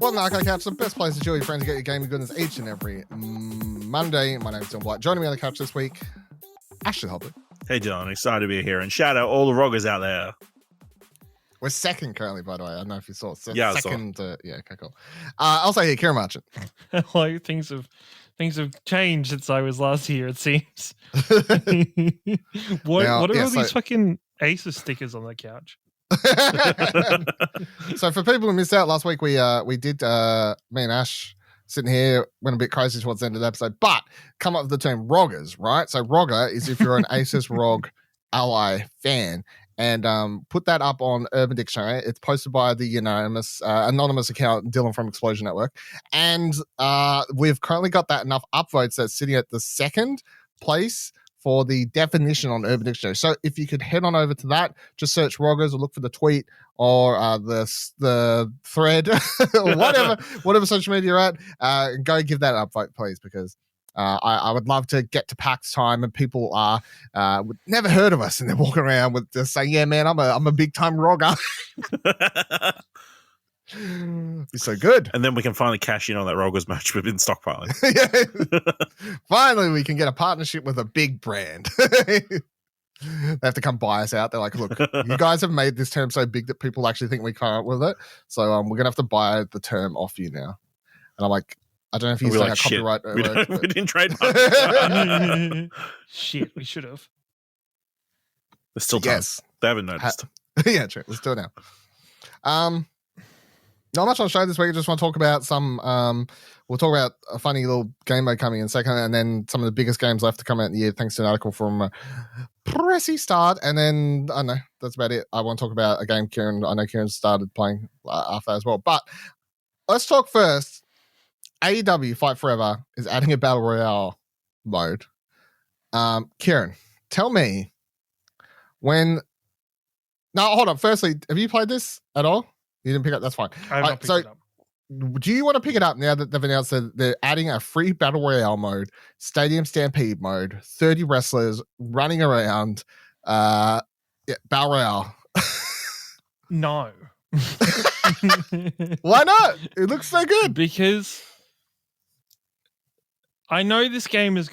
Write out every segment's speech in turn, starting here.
Welcome to Arcade Couch, the best place to chill with your friends and get your gaming goodness each and every Monday. My name is John Blight. Joining me on the couch this week, Ashley Hobley. Hey John, excited to be here and shout out all the roggers out there. We're second currently, by the way. I don't know if you saw. Yeah, second. Yeah, okay, cool. Also here, Kieran Marchant. Like things have changed since I was last here. It seems. What are all these fucking Asus stickers on the couch? So for people who missed out last week, we did me and Ash sitting here went a bit crazy towards the end of the episode, but come up with the term roggers, right? So rogger is if you're an Asus ROG Ally fan. And put that up on Urban Dictionary. It's posted by the anonymous account Dylan from Explosion Network, and we've currently got that enough upvotes that's sitting at the second place for the definition on Urban Dictionary. So if you could head on over to that, just search roggers or look for the tweet or the thread, or whatever social media you're at, go give that an upvote, please, because I would love to get to PAX time and people are never heard of us and they're walking around with just saying, "Yeah, man, I'm a big time rogger." You're so good, and then we can finally cash in on that roggers match we've been stockpiling. Finally, we can get a partnership with a big brand. They have to come buy us out. They're like, "Look, you guys have made this term so big that people actually think we can't with it. So we're gonna have to buy the term off you now." And I'm like, I don't know if he's like a copyright. We didn't trade. Shit, we should have. There's still time. Yes. They haven't noticed. Yeah, true. Let's do it now. Not much on the show this week. I just want to talk about some. We'll talk about a funny little game mode coming in second, and then some of the biggest games left to come out in the year, thanks to an article from Pressy Start. And then I don't know, that's about it. I want to talk about a game I know Kieran started playing after as well. But let's talk first. AEW Fight Forever is adding a Battle Royale mode. Kieran, tell me when... No, hold on. Firstly, have you played this at all? You didn't pick up? That's fine. I have not picked it up. Do you want to pick it up now that they've announced that they're adding a free Battle Royale mode, Stadium Stampede mode, 30 wrestlers running around, Battle Royale? No. Why not? It looks so good. Because I know this game is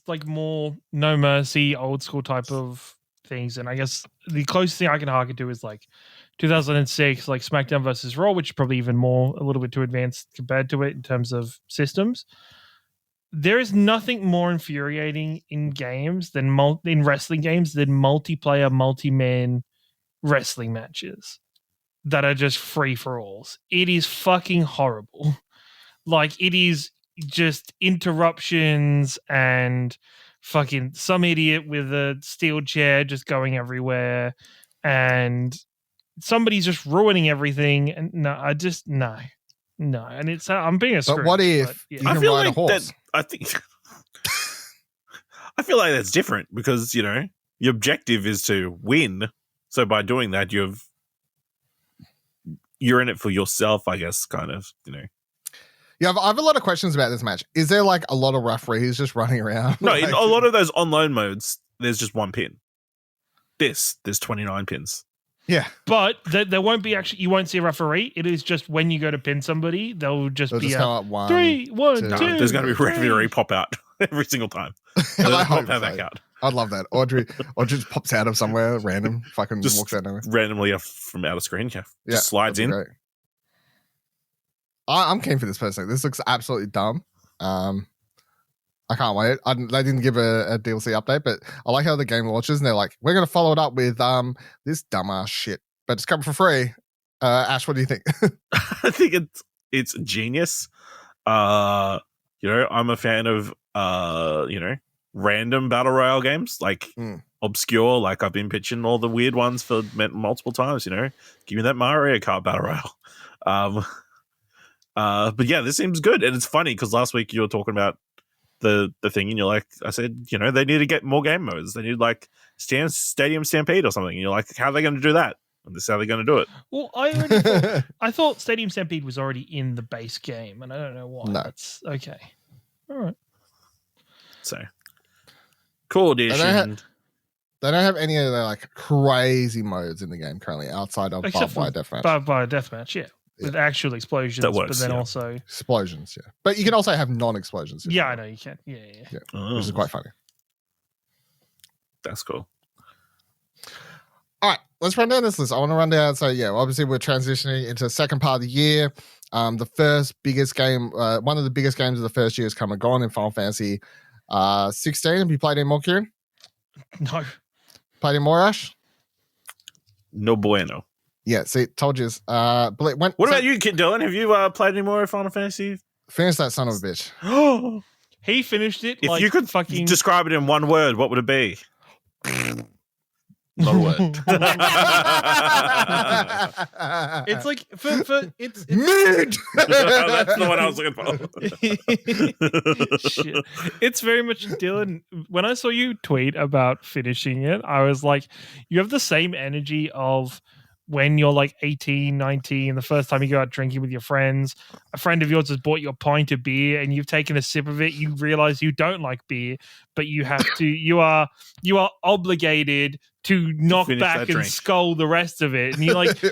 like more No Mercy, old school type of things, and I guess the closest thing I can harken to is like 2006, like SmackDown versus Raw, which is probably even more, a little bit too advanced compared to it in terms of systems. There is nothing more infuriating in games than in wrestling games than multiplayer, multi-man wrestling matches that are just free for alls. It is fucking horrible. Like, it is just interruptions and fucking some idiot with a steel chair just going everywhere and somebody's just ruining everything. And no. And it's I'm being a screw. But what if you can ride a horse? I feel like that's different because, you know, your objective is to win. So by doing that, you're in it for yourself, I guess, kind of, you know. Yeah, I have a lot of questions about this match. Is there like a lot of referees just running around? No, in a lot of those online modes, there's just one pin. There's 29 pins. Yeah. But there won't be you won't see a referee. It is just when you go to pin somebody, they'll just be come up 1, 3, 1, 2. No, there's going to be a referee pop out every single time. I hope back out. I'd love that. Audrey just pops out of somewhere random, fucking just walks out nowhere. Randomly from out of screen, just slides in. Great. I'm keen for this person. This looks absolutely dumb. I can't wait. They didn't give a DLC update, but I like how the game launches and they're like, we're going to follow it up with this dumbass shit, but it's coming for free. Ash, what do you think? I think it's genius. You know, I'm a fan of random battle royale games, like obscure. Like I've been pitching all the weird ones for multiple times. You know, give me that Mario Kart battle royale. But yeah, this seems good, and it's funny because last week you were talking about the thing, and you're like, I said, you know, they need to get more game modes. They need like Stadium Stampede or something. And you're like, how are they going to do that? And this is how they're going to do it. Well, I thought Stadium Stampede was already in the base game, and I don't know why. No. That's okay. All right. So cool edition. They don't have any of the like crazy modes in the game currently outside of Barbed Wire Deathmatch. Barbed Wire Deathmatch, yeah. with actual explosions, That works, but then yeah. also Explosions, yeah. But you can also have non-explosions. if yeah, you I want. know you can. Yeah. Which is quite funny. That's cool. All right, let's run down this list. I want to run down. So yeah, obviously we're transitioning into the second part of the year. The first biggest game, one of the biggest games of the first year has come and gone in Final Fantasy 16. Have you played any more, Kieran? No. Played any more, Ash? No bueno. Yeah, see, told you. What about you, Kid Dylan? Have you played any more Final Fantasy? Finish that son of a bitch. He finished it. If like you could fucking describe it in one word, what would it be? Not a word. It's like for it's Mid. That's the one I was looking for. Shit. It's very much Dylan. When I saw you tweet about finishing it, I was like, you have the same energy of when you're like 18, 19, the first time you go out drinking with your friends, a friend of yours has bought you a pint of beer and you've taken a sip of it, you realize you don't like beer, but you have to, you are obligated to knock finish back that and drink. skull the rest of it. And you sip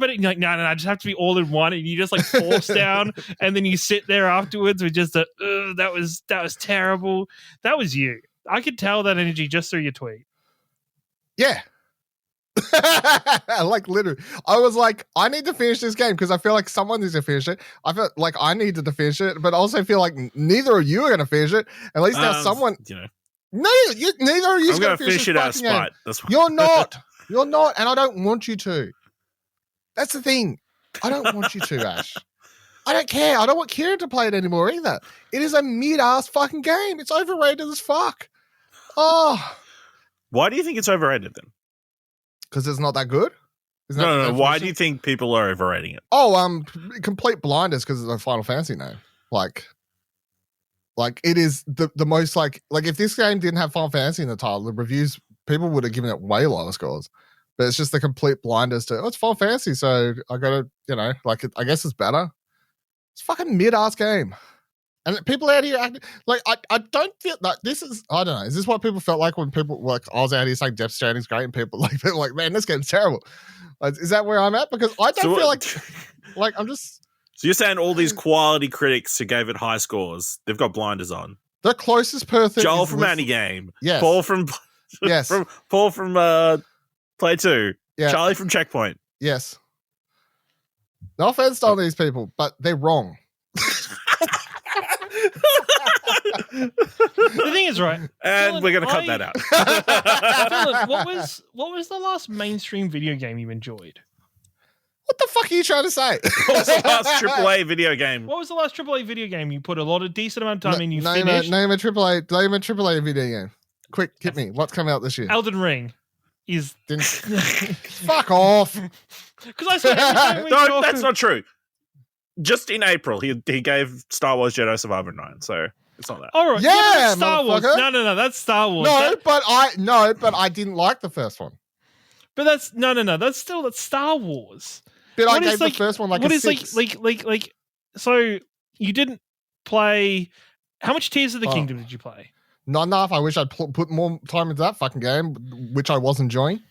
it and you're like, no, I just have to be all in one. And you just like force down and then you sit there afterwards with just that was terrible. That was you. I could tell that energy just through your tweet. Yeah. Like literally, I was like, I need to finish this game because I feel like someone needs to finish it. I feel like I needed to finish it, but I also feel like neither of you are going to finish it. At least now someone, You know, neither of you. I'm going to finish it out of spite. That's You're not, and I don't want you to. That's the thing. I don't want you to, Ash. I don't care. I don't want Kieran to play it anymore either. It is a mid-ass fucking game. It's overrated as fuck. Oh, Why do you think it's overrated then? because it's not that good. Isn't that No. the Why definition? do you think people are overrating it? Oh, complete blinders because it's a Final Fantasy name. Like it is the most like if this game didn't have Final Fantasy in the title, the reviews people would have given it way lower scores. But it's just the complete blinders to it's Final Fantasy, so I gotta I guess it's better. It's a fucking mid-ass game. And people out here acting like I don't feel like this is I don't know. Is this what people felt like when people like I was out here saying Death Stranding's great and people like man, this game's terrible. Like, is that where I'm at? Because I don't feel like I'm just. So you're saying all these quality critics who gave it high scores, they've got blinders on. The closest person. Joel from Anti-Game. Yes. Paul from Yes. Paul from Play 2. Yeah. Charlie from Checkpoint. Yes. No offense to all these people, but they're wrong. The thing is, right? And Dylan, we're going to cut that out. Dylan, what was the last mainstream video game you enjoyed? What the fuck are you trying to say? What was the last AAA video game? What was the last AAA video game you put a lot of decent amount of time in? You name finished. Name a AAA video game. Quick, hit me. What's coming out this year? Elden Ring is Fuck off. because I saw every time we No, talk- that's not true. Just in April, he gave Star Wars Jedi Survivor 9, so it's not that. All right, Yeah, but that's Star Wars. motherfucker. No, that's Star Wars. But I didn't like the first one. But that's no. That's Star Wars. But I What is, gave the like- first one like What a is 6. like? So you didn't play. How much Tears of the Oh. Kingdom did you play? Not enough. I wish I'd put more time into that fucking game, which I was enjoying.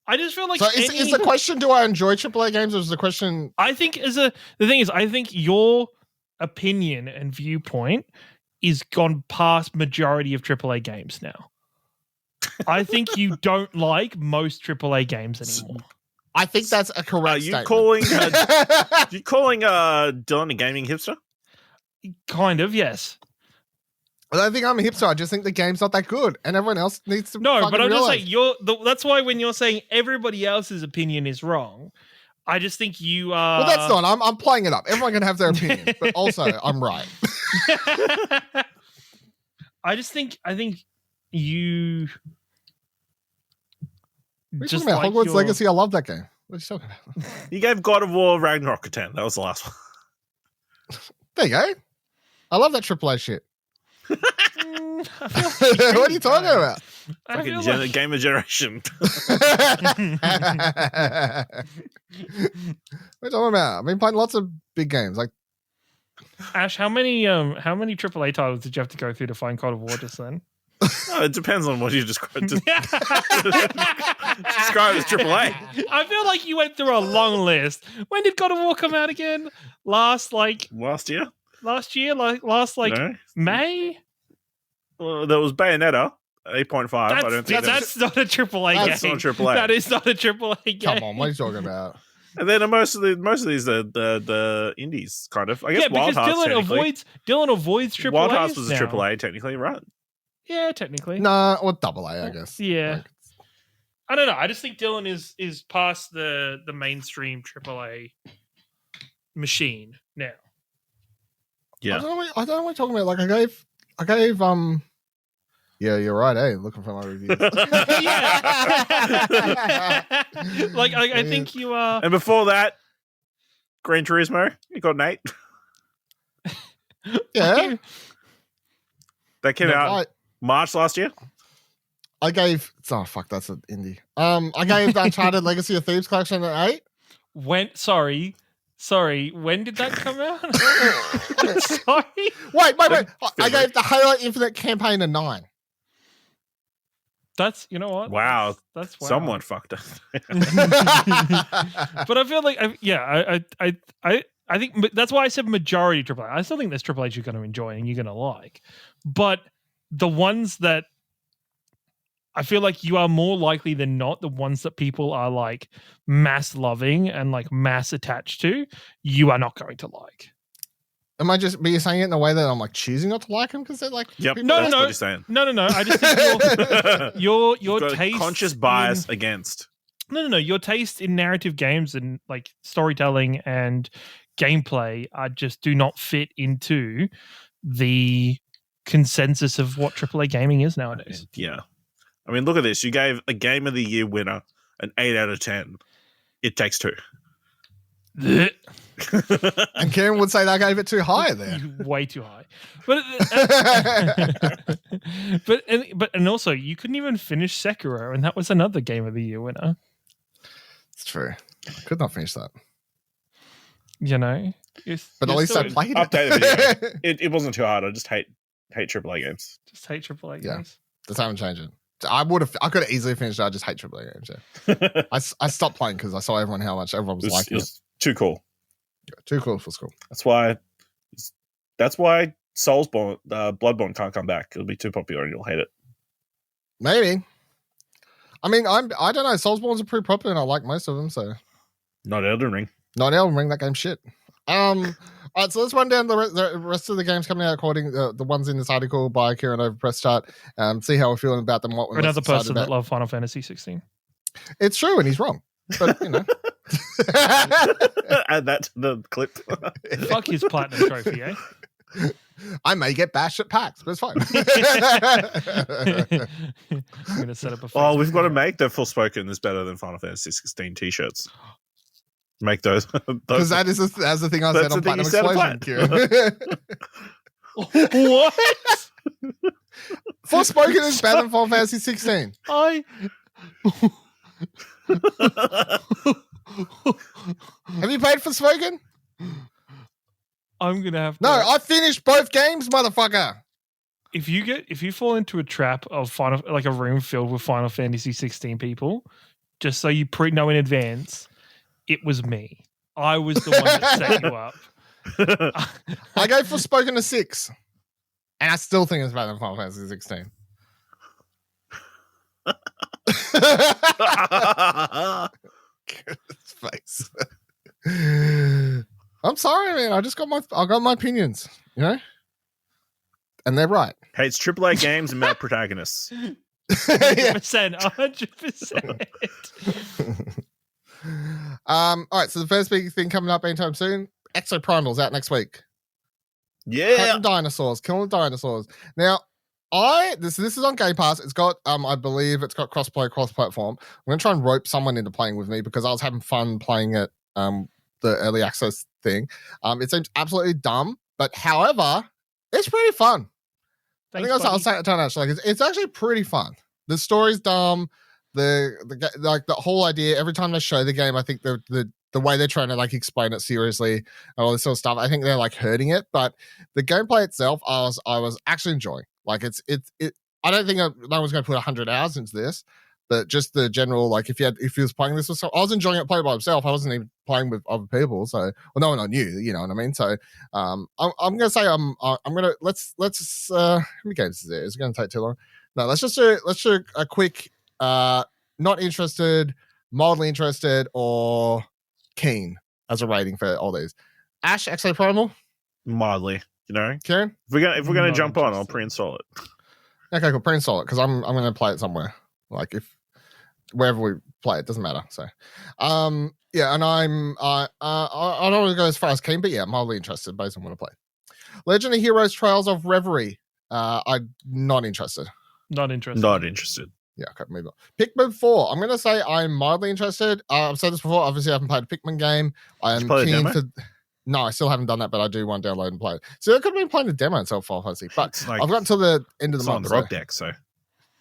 I just feel like So is the question, do I enjoy AAA games, or is the question... I think the thing is, I think your opinion and viewpoint is gone past majority of AAA games now. I think you don't like most AAA games anymore. I think that's a Are correct you statement. calling Dylan a gaming hipster? Kind of, yes. I don't think I'm a hipster. I just think the game's not that good, and everyone else needs to. No, fucking but I'm just realize. saying that's why when you're saying everybody else's opinion is wrong, I just think you are. Well, that's not. I'm playing it up. Everyone can have their opinion, but also I'm right. I think you. What are you Just talking about? like Hogwarts your- Legacy. I love that game. What are you talking about? You gave God of War Ragnarok a 10. That was the last one. There you go. I love that AAA shit. I feel like What are you talking about? I Fucking feel like- game of generation. What are you talking about? I've been playing lots of big games. Like, Ash, how many AAA titles did you have to go through to find God of War just then? Oh, it depends on what you describe. Describe as AAA. I feel like you went through a long list. When did God of War come out again? Last year? Last No? May? Well, there was Bayonetta, 8.5. I don't think that's not a AAA game. That's not AAA. That is not a AAA game. Come on, what are you talking about? And then most of these are the indies, kind of. I guess Wild Hearts. Dylan avoids AAA. Wild Hearts was a AAA, technically, right? Yeah, technically. Nah, or AA, I guess. Yeah. Like, I don't know. I just think Dylan is past the mainstream AAA machine now. Yeah. I don't know what you're talking about. Like I gave yeah, you're right, looking for my reviews. like I think you are. And before that, Gran Turismo, you got Nate. Yeah. That came out March last year. I gave that's an indie. I gave the Uncharted Legacy of Thieves collection an 8. Sorry, when did that come out? Sorry. Wait. I gave the Halo Infinite campaign a 9. That's, you know what? Wow. That's wow. Someone fucked up. But I feel like, I think that's why I said majority AAA. I still think there's AAAs you're going to enjoy and you're going to like. But the ones that I feel like you are more likely than not, the ones that people are like mass loving and like mass attached to, you are not going to like. Am I just? But you're saying it in a way that I'm like choosing not to like them because they're like. Yep. No. What you're saying. No. I just think your taste, conscious bias against. No. Your taste in narrative games and like storytelling and gameplay just do not fit into the consensus of what AAA gaming is nowadays. Yeah. I mean, look at this. You gave a Game of the Year winner an 8 out of 10. It Takes Two. And Kieran would say that I gave it too high there. Way too high. But also you couldn't even finish Sekiro, and that was another Game of the Year winner. It's true. I could not finish that. You know? But at least I played it. Updated video. It wasn't too hard. I just hate AAA games. Just hate AAA Yeah. games. Just haven't changed it. I could have easily finished it. I just hate AAA games. Yeah. I stopped playing because I saw how much everyone was liking it. Was too cool. Yeah, too cool for school. That's why Soulsborne, Bloodborne can't come back. It'll be too popular and you'll hate it. Maybe. I mean, I don't know. Soulsborne's are pretty popular and I like most of them. So not Elden Ring. Not Elden Ring. That game's shit. All right, so let's run down the rest of the games coming out according the ones in this article by Kieran over Press Start. See how we're feeling about them. What we're another person that loved Final Fantasy 16. It's true, and he's wrong. But you know, add that to the clip. Fuck his platinum trophy, eh? I may get bashed at PAX, but it's fine. I'm gonna set up a. Oh, we've got to make the full spoken is better than Final Fantasy 16 t-shirts. Make those because that's the thing I said on Platinum Explosion, Kieran. What? Forspoken is better than Final Fantasy 16. Have you played Forspoken? I'm gonna have to. No, I finished both games, motherfucker. If you fall into a trap of like a room filled with Final Fantasy 16 people, just so you know in advance, it was me. I was the one that set you up. I gave Forspoken a 6. And I still think it's better than Final Fantasy 16. His face. I'm sorry, man. I got my opinions, you know? And they're right. Hey, it's AAA games and male protagonists. 100%. All right, so the first big thing coming up anytime soon, Exoprimal's out next week. Yeah. Killing dinosaurs. Now, this is on Game Pass. It's got I believe it's got cross-play, cross-platform. I'm gonna try and rope someone into playing with me because I was having fun playing it, the early access thing. It seems absolutely dumb, but however, it's pretty fun. I think that's what I was saying to Ash. Like it's actually pretty fun. The story's dumb. The whole idea. Every time they show the game, I think the way they're trying to like explain it seriously and all this sort of stuff, I think they're like hurting it. But the gameplay itself, I was actually enjoying. Like I don't think no one's going to put 100 hours into this, but just the general, like if he was playing this with someone, I was enjoying it playing by myself. I wasn't even playing with other people, so well, no one I knew, you know what I mean. So I'm going to say I'm going to let's how many games is there? Is it going to take too long? No, let's do a quick not interested, mildly interested, or keen as a rating for all these. Ash, Exo Primal, mildly, you know. Kieran, if we're gonna Not jump on, I'll interested. pre-install it. okay, cool, pre-install it because I'm going to play it somewhere, like if wherever we play it doesn't matter. So, yeah, and I don't want to go as far as keen, but yeah, mildly interested based on what I play. Legend of Heroes: Trails of Reverie. I'm not interested. Not interested. Not interested. Yeah, okay, move on. Pikmin 4. I'm going to say I'm mildly interested. I've said this before. Obviously, I haven't played a Pikmin game. I'm keen for. No, I still haven't done that, but I do want to download and play it. So I could have been playing the demo itself, obviously. But like, I've got until the end of the month. It's on the ROG deck, so.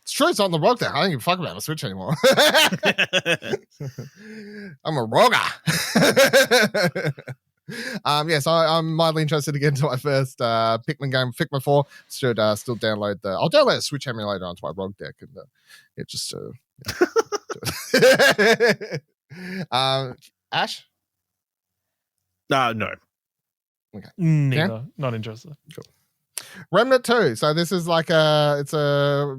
It's true, it's on the ROG deck. I don't give a fuck about the Switch anymore. I'm a ROGger. Yes, I'm mildly interested to get into my first Pikmin game, Pikmin 4. Should still download I'll download a Switch emulator onto my ROG deck and just Ash? No. Okay. Neither. Yeah? Not interested. Cool. Remnant 2. So this is like it's a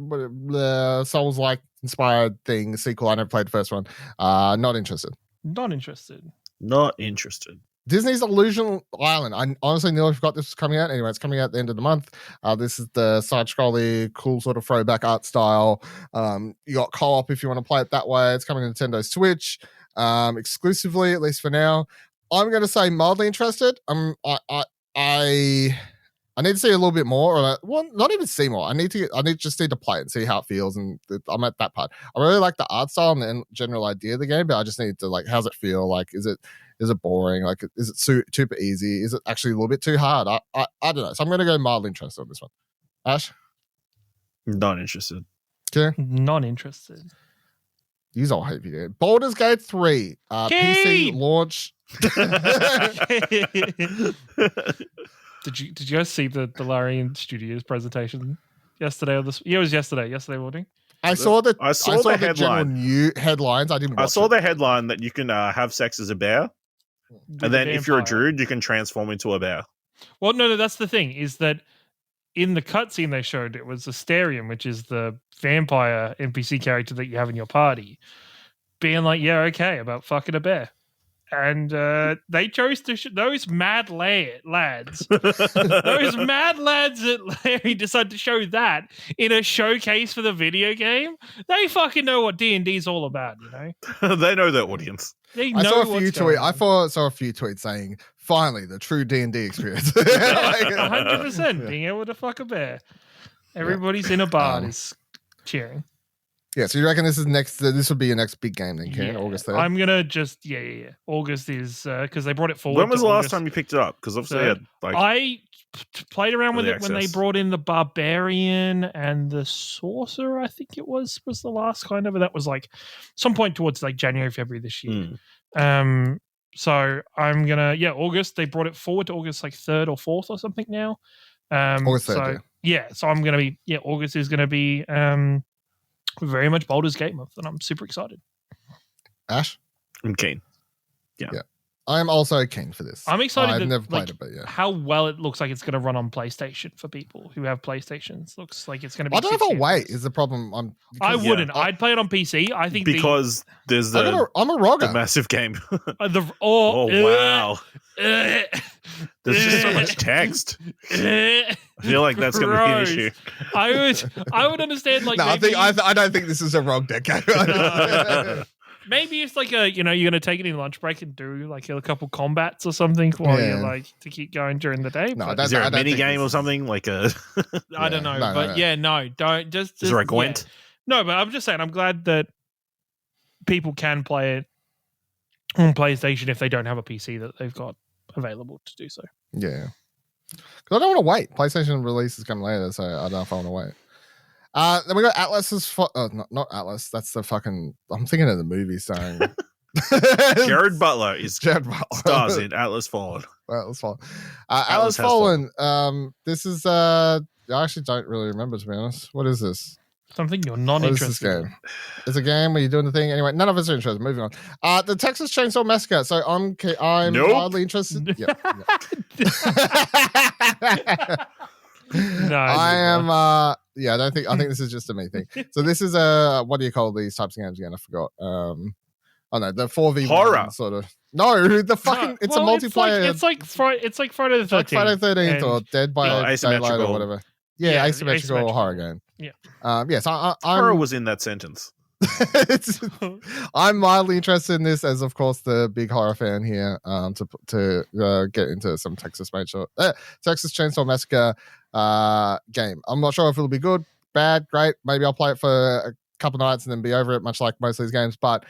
Souls-like inspired thing, sequel. I never played the first one. Not interested. Not interested. Not interested. Disney's Illusion Island. I honestly nearly forgot this was coming out. Anyway, it's coming out at the end of the month. This is the side-scrolly, cool sort of throwback art style. You got co-op if you want to play it that way. It's coming to Nintendo Switch exclusively, at least for now. I'm going to say mildly interested. I need to see a little bit more, or not even see more. I just need to play it and see how it feels, and I'm at that part. I really like the art style and the general idea of the game, but I just need to how's it feel? Like, is it boring? Like, is it super easy? Is it actually a little bit too hard? I don't know. So I'm going to go mildly interested on this one. Ash, not interested. Okay, not interested. Use all hope you do. Baldur's Gate 3 PC launch. Did you guys see the Larian Studios presentation yesterday? It was yesterday morning. I saw the headline. General new headlines. I didn't. Watch I saw the headline that you can have sex as a bear, and then if you're a druid, you can transform into a bear. Well, no, that's the thing. Is that in the cutscene they showed, it was Asterion, which is the vampire NPC character that you have in your party, being like, "Yeah, okay," about fucking a bear. And they chose to those mad lads. Those mad lads at Larry decided to show that in a showcase for the video game. They fucking know what D&D is all about, you know. They know their audience. They know I saw a few tweets saying, "Finally, the true D&D experience." 100% being able to fuck a bear. Everybody's in a bar is cheering. Yeah, so you reckon this is next? This would be your next big game then, Karen? August 3rd? I'm gonna just August is because they brought it forward. When was the last time you picked it up? Because obviously, I played around with it when they brought in the Barbarian and the Sorcerer. I think it was the last kind of. That was like some point towards like January, February this year. So I'm gonna August. They brought it forward to August like 3rd or 4th or something now. August 3rd. So I'm gonna be August is gonna be very much Baldur's Gate month, and I'm super excited. Ash? I'm keen. Yeah. I'm also keen for this. I'm excited. I've never played it, but how well it looks like it's going to run on PlayStation for people who have PlayStations. Looks like it's going to be. I don't know if I'll wait. Is the problem? I wouldn't. I'd play it on PC. I think because there's I'm a ROGger. The massive game. Wow. There's just so much text. I feel like that's going to be an issue. I would understand. Like, no, I don't think this is a ROG deck game. Maybe it's like you're going to take it in lunch break and do like a couple combats or something while you're like to keep going during the day. No, is there a mini game or something like a? I don't know, don't just. Is there a Gwent? No, but I'm just saying. I'm glad that people can play it on PlayStation if they don't have a PC that they've got available to do so. Yeah, because I don't want to wait. PlayStation release is coming later, so I don't know if I want to wait. Then we got Atlas's. Not Atlas. That's the fucking. I'm thinking of the movie starring Jared Butler stars in Atlas Fallen. Atlas Fallen. Atlas Fallen. This is. I actually don't really remember, to be honest. What is this? Something you're not What is this interested in. game? It's a game where you're doing the thing. Anyway, none of us are interested. Moving on. The Texas Chainsaw Massacre. So I'm Nope. wildly interested. Yep. No, I am. I think this is just a me thing. So this is a what do you call these types of games again? I forgot. Oh no, the 4v Horror. sort of. No, the fucking. It's a multiplayer. It's like Friday the 13th. like Friday the 13th or Dead by Daylight or asymmetrical. whatever. Yeah, asymmetrical horror game. Yeah. Yes, I'm. Horror was in that sentence. I'm mildly interested in this, as of course the big horror fan here. To get into some Texas Chainsaw Massacre game. I'm not sure if it'll be good, bad, great. Maybe I'll play it for a couple nights and then be over it, much like most of these games. But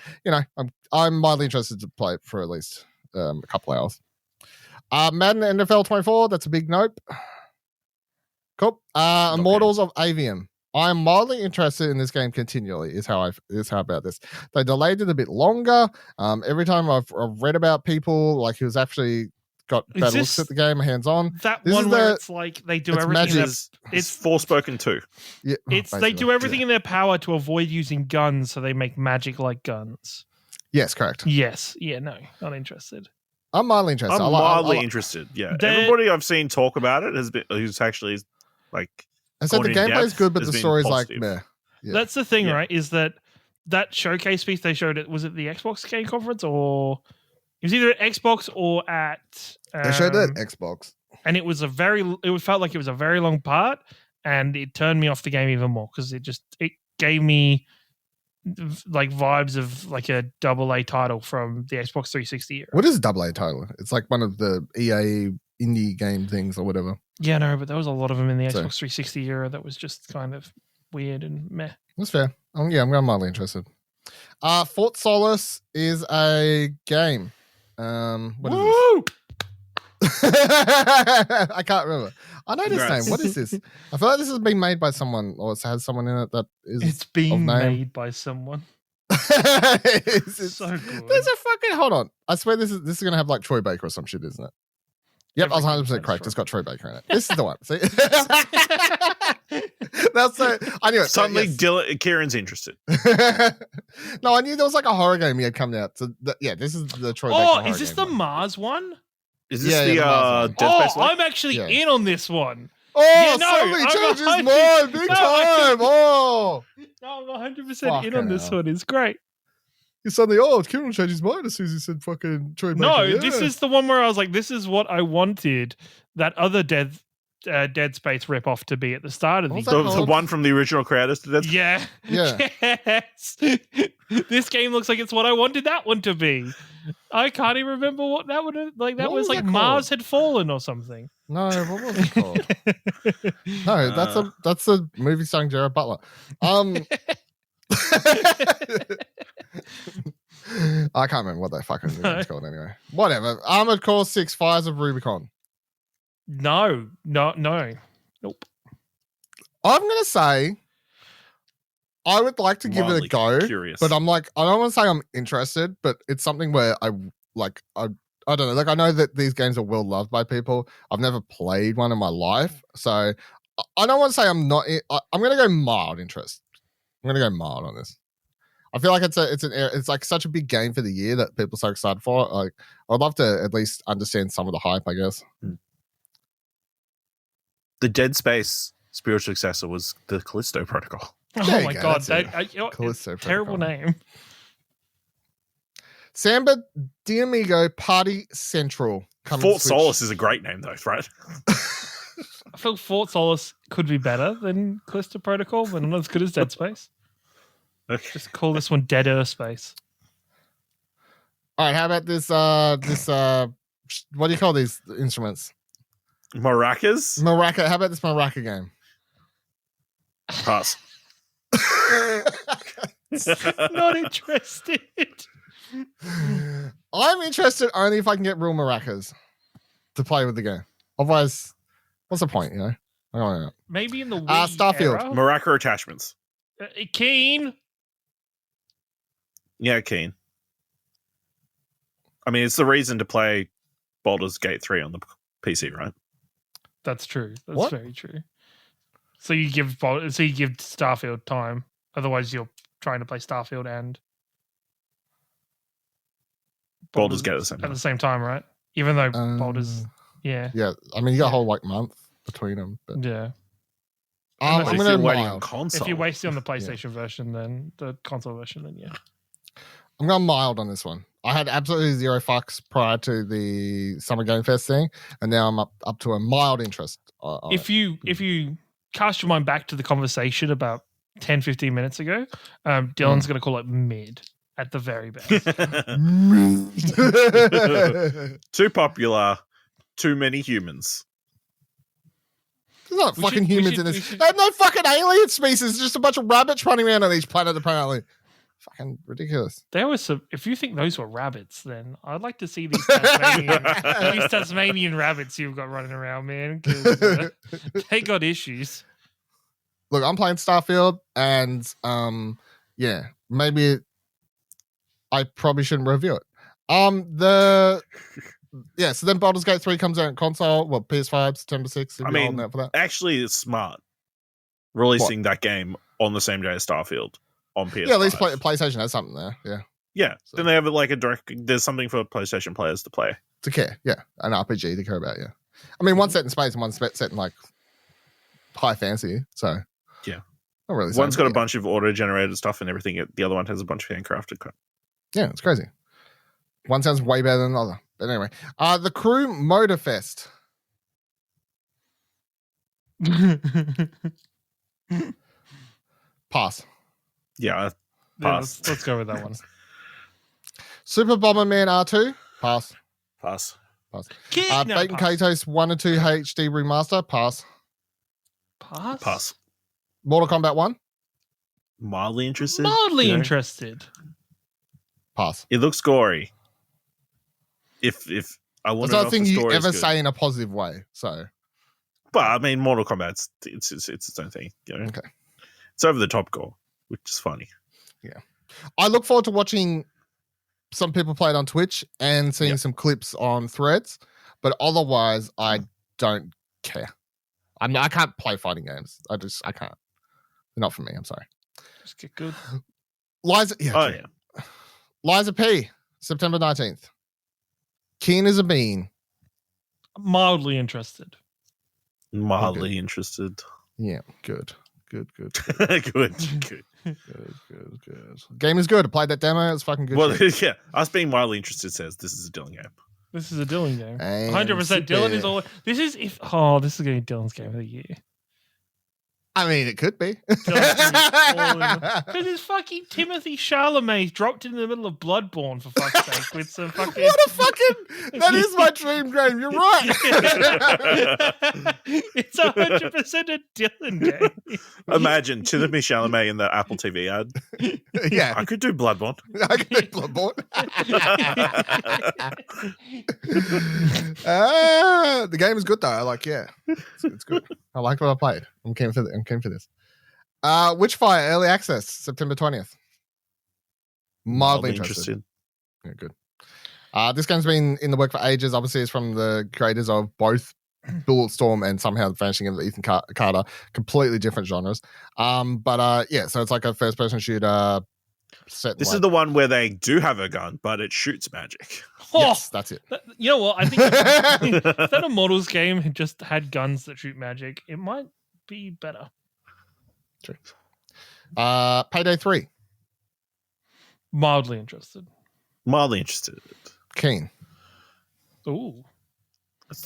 I'm mildly interested to play it for at least a couple hours. Madden NFL 24. That's a big nope. Cool. Immortals of Avium. I am mildly interested in this game continually. Is how about this. They delayed it a bit longer. Every time I've read about people like who's actually got better looks at the game, hands on. That one where it's like they do everything. It's Forspoken 2. Yeah, they do everything in their power to avoid using guns, so they make magic like guns. Yes, correct. Yes. Yeah. No, not interested. I'm mildly interested. I'm mildly interested. Yeah, everybody I've seen talk about it who's actually like. I said the gameplay is good, but the story's like meh. Yeah. That's the thing, right? Is that showcase piece they showed it? Was it the Xbox game conference or it was either at Xbox or at? They showed it at Xbox, and it was it felt like it was a very long part, and it turned me off the game even more because it gave me like vibes of like a AA title from the Xbox 360 era. What is AA title? It's like one of the EA indie game things or whatever. Yeah, no, but there was a lot of them in the Xbox 360 era that was just kind of weird and meh. That's fair. I'm mildly interested. Fort Solis is a game. What is this? I can't remember. I know this name. What is this? I feel like this has been made by someone, or it has someone in it that is. It's being made by someone. It's so good. There's a fucking hold on. I swear this is gonna have like Troy Baker or some shit, isn't it? Yep, I was 100% correct. It's got Troy Baker in it. This is the one. See, that's so. I knew it. Suddenly, Kieran's interested. No, I knew there was like a horror game he had come out. So this is the Troy Baker. Oh, is this the Mars one? Is this the Dead Space one? I'm actually in on this one. Oh, somebody changed his mind big time. Oh, no, I'm 100% in on this one. It's great. He suddenly, Kieran changed his mind as soon as he said fucking Troy Baker. No, this is the one where I was like, this is what I wanted that other Dead Space ripoff to be at the start of the one from the original creators to Dead Space? Yeah. Yes. This game looks like it's what I wanted that one to be. I can't even remember what that would like. That was like Mars Had Fallen or something. No, what was it called? No, that's a movie starring Gerard Butler. I can't remember what that fucking movie is called anyway. Whatever. Armored Core 6: Fires of Rubicon. No. Nope. I'm gonna say I would like to give it a go, but I'm like, I don't want to say I'm interested, but it's something where I don't know. Like, I know that these games are well loved by people. I've never played one in my life, so I don't want to say I'm not. I'm gonna go mild interest. I'm gonna go mild on this. I feel like it's like such a big game for the year that people are so excited for. Like, I'd love to at least understand some of the hype, I guess. The Dead Space spiritual successor was the Callisto Protocol. Oh my god, Callisto terrible name. Samba Diamigo Party Central. Fort Solis is a great name though, right? I feel Fort Solis could be better than Callisto Protocol, but not as good as Dead Space. Just call this one Dead Earth Space. All right, how about this? What do you call these instruments? Maracas. Maraca. How about this Maraca game? Pass. Not interested. I'm interested only if I can get real maracas to play with the game. Otherwise, what's the point? You know. I don't know. Maybe in the Starfield era? Maraca attachments. Keen. Yeah, keen. I mean, it's the reason to play Baldur's Gate 3 on the PC, right? That's true. That's very true. So you give Starfield time. Otherwise, you're trying to play Starfield and Baldur's Gate at the same time, right? Even though Baldur's, yeah. I mean, you got a whole month between them. But yeah. I'm if gonna you're waiting on mild. console. If you're wasting on the PlayStation version, then the console version, then yeah. I'm going mild on this one. I had absolutely zero fucks prior to the Summer Game Fest thing, and now I'm up to a mild interest. If you cast your mind back to the conversation about 10, 15 minutes ago, Dylan's going to call it mid at the very best. Too popular, too many humans. There's not fucking humans in this. There's no fucking alien species. It's just a bunch of rabbits running around on each planet, apparently. Fucking ridiculous. There was some. If you think those were rabbits, then I'd like to see these Tasmanian rabbits you've got running around, man. 'Cause, they got issues. Look, I'm playing Starfield, and maybe I probably shouldn't review it. So then Baldur's Gate 3 comes out on console. Well, PS5 September 6th. I mean, out for that. Actually, it's smart releasing that game on the same day as Starfield on PS5. Yeah, at least PlayStation has something there. Yeah. Yeah. So. Then they have like a direct. There's something for PlayStation players to play. To care, yeah, an RPG to care about, yeah. I mean, one's set in space and one's set in like high fantasy, so yeah, not really. One's got a bunch of auto-generated stuff and everything. The other one has a bunch of handcrafted crap. Yeah, it's crazy. One sounds way better than the other. But anyway, the Crew Motorfest. Pass. Yeah, pass. Let's go with that one. Super Bomberman R2. Pass. Pass. Bacon Kato's 1 and 2 HD remaster. Pass. Pass. Mortal Kombat 1. Mildly interested. Interested. Pass. It looks gory. If I want to know if the story you ever is good. say in a positive way. So, but I mean, Mortal Kombat's it's its own thing. You know? Okay. It's over the top gore, which is funny. Yeah, I look forward to watching some people play it on Twitch and seeing some clips on Threads, but otherwise, I don't care. I can't play fighting games. I can't. They're not for me. I'm sorry. Just get good. Liza. Yeah. Liza P. September 19th. Keen as a bean. Mildly interested. Mildly interested. Yeah, good. Good. Good. Game is good. I played that demo. It's fucking good. Well, yeah. Us being mildly interested says this is a Dylan game. This is a Dylan game. 100%. Dylan is all. This is going to be Dylan's game of the year. I mean, it could be. Because it's fucking Timothy Chalamet dropped in the middle of Bloodborne, for fuck's sake, with some fucking... What a fucking... That is my dream game. You're right. It's 100% a Dylan game. Imagine Timothy Chalamet in the Apple TV ad. Yeah. I could do Bloodborne. I could do Bloodborne. The game is good, though. It's good. I like what I played. I'm keen for this. Witchfire Early Access, September 20th. Mildly interested. Yeah, good. This game's been in the work for ages. Obviously, it's from the creators of both Bulletstorm and somehow the Vanishing of Ethan Carter. Completely different genres. So it's like a first-person shooter. This is the one where they do have a gun, but it shoots magic. Yes, that's it. You know what? I think if that Immortals game had just had guns that shoot magic, it might be better. True. Payday 3. Mildly interested. Keen. Ooh.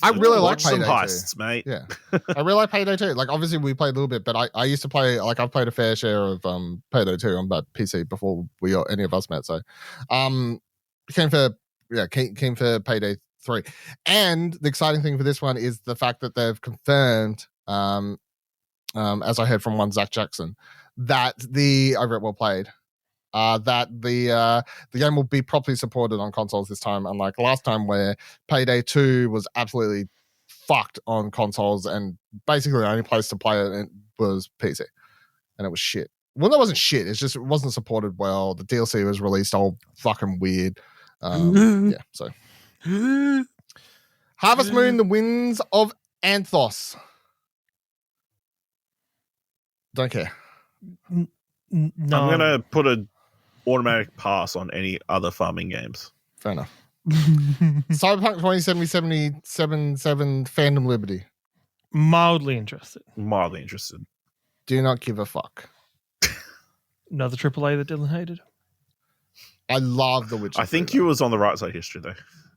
I really like some Payday heists, 2. Mate. Yeah. I really like Payday 2. Like, obviously, we played a little bit, but I used to play, I've played a fair share of Payday 2 on that PC before any of us met. So, keen for Payday 3. And the exciting thing for this one is the fact that they've confirmed, as I heard from one Zach Jackson, that over at Well Played, that the game will be properly supported on consoles this time, unlike last time where Payday 2 was absolutely fucked on consoles and basically the only place to play it was PC, and it was shit. Well, that wasn't shit. It's just it wasn't supported well. The DLC was released all fucking weird. So Harvest Moon: The Winds of Anthos. Don't care. No. I'm gonna put an automatic pass on any other farming games. Fair enough. Cyberpunk 2077 Phantom Liberty. Mildly interested. Mildly interested. Do not give a fuck. Another AAA that Dylan hated. I love The Witcher. I think 3, you was on the right side of history though.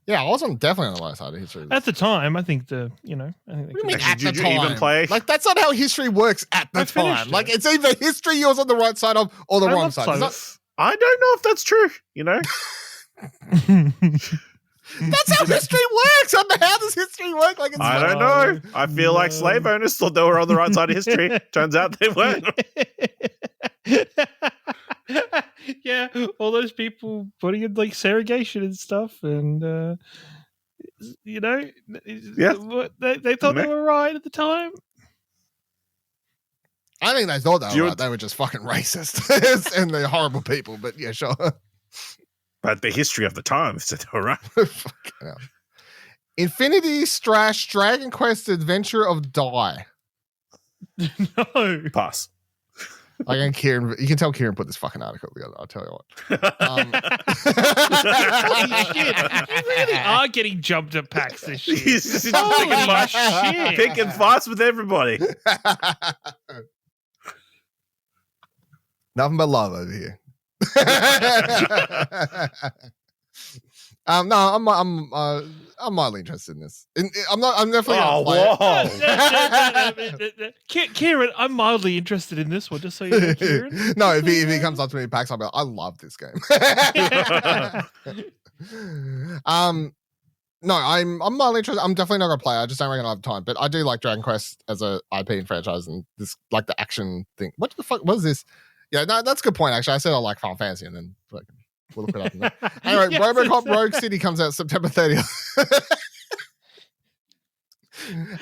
Yeah, I wasn't definitely on the right side of history. At the time, I think I think What do you they mean could- at Did the you time? even play? Like, that's not how history works at the I finished time. Like, it. it's either history you was on the right side of or the I wrong love side. It's not- Cyber- I don't know if that's true. You know, that's how history works. I don't know how does history work? Like, it's I not- don't know. I feel like No. slave owners thought they were on the right side of history. Turns out they weren't. Yeah, all those people putting in like segregation and stuff, and Yeah. they thought they were right at the time. I think they thought they Do you- were right. They were just fucking racist and they're horrible people. But yeah, sure. But the history of the time said they were right. Fucking hell. Infinity Strash Dragon Quest Adventure of Die. No. Pass. Like, and Kieran, you can tell Kieran put this fucking article together. I'll tell you what. Holy shit. You really are getting jumped at PAX this year. He's just Holy picking fights- shit. picking fights with everybody. Nothing but love over here. No, I'm mildly interested in this. I'm definitely. Oh, gonna play it. whoa. Kieran, I'm mildly interested in this one, just so you know, Kieran. No, if he comes up to me in PAX, I'll be like, I love this game. No, I'm mildly interested. I'm definitely not gonna play. I just don't reckon I have time. But I do like Dragon Quest as a IP and franchise, and this like the action thing. What the fuck? What is this? Yeah, no, that's a good point. Actually, I said I like Final Fantasy, and then we'll look it up. And anyway, Yes, RoboCop exactly. Rogue City comes out September 30th.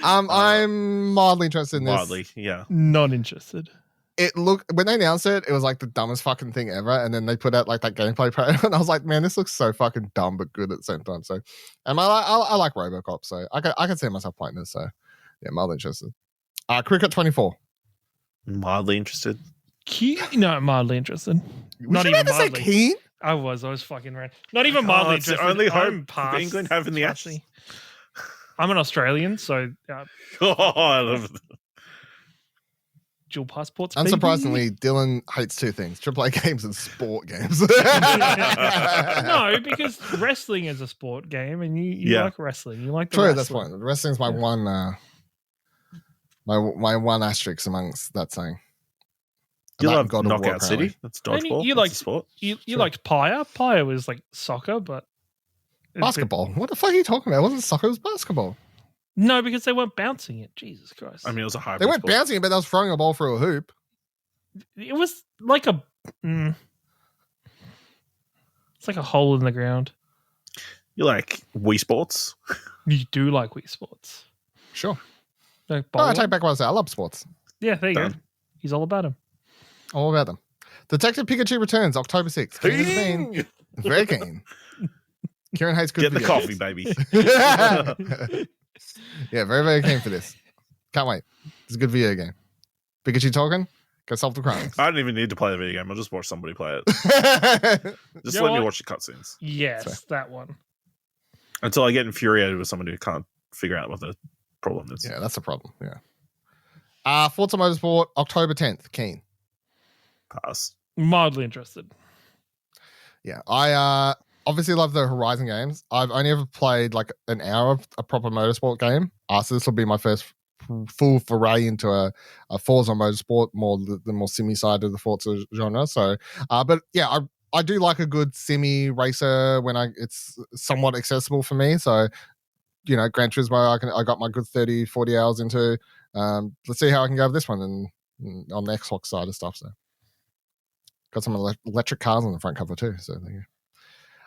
I'm mildly interested in this. Mildly, yeah. Not interested. It looked when they announced it, it was like the dumbest fucking thing ever. And then they put out like that gameplay trailer, and I was like, man, this looks so fucking dumb but good at the same time. So, and I like RoboCop, so I can see myself playing this. So, yeah, mildly interested. Cricket 24. Mildly interested. No, mildly interested. Not Was you even about to say mildly. keen? I was fucking right. Not even Oh, mildly it's the interested. only hope I'm of past England having the Ashes. Chelsea. I'm an Australian, so Oh, I love it. dual passports. baby. Unsurprisingly, Dylan hates two things: AAA games and sport games. No, because wrestling is a sport game, and you Yeah. like wrestling. You like the True, that's wrestling. fine. Wrestling's my one, my one asterisk amongst that saying. You About love God of War, Knockout apparently. City? That's And dodgeball. you That's like- a sport. You Sure. liked Pyre. Pyre was like soccer, but Basketball. What the fuck are you talking about? It wasn't soccer, it was basketball. No, because they weren't bouncing it. Jesus Christ! I mean, it was a hybrid They weren't sport. bouncing it, but they was throwing a ball through a hoop. it was like a. It's like a hole in the ground. You like Wii Sports? You do like Wii Sports. Sure. Like No, I bowling? take back what I said. I love sports. Yeah, there you go. Done. He's all about him. All about them. Detective Pikachu returns October 6th. Keen as bean. Very keen. Kieran hates good Get the video coffee, games. baby. Yeah, very, very keen for this. Can't wait. It's a good video game. Pikachu talking? Go solve the crimes. I don't even need to play the video game. I'll just watch somebody play it. Just You let know me what? watch the cutscenes Yes, that one. until I get infuriated with someone who can't figure out what the problem is. Yeah, that's the problem. Yeah. Forza Motorsport, October 10th. Keen. Pass. Mildly interested. Yeah. I obviously love the Horizon games. I've only ever played like an hour of a proper motorsport game. So this will be my first full foray into a Forza Motorsport, the more simmy side of the Forza genre. So, but yeah, I do like a good simmy racer when it's somewhat accessible for me. So, you know, Gran Turismo, I got my good 30, 40 hours into. Let's see how I can go with this one and on the Xbox side of stuff. So, got some electric cars on the front cover too. So, there you go.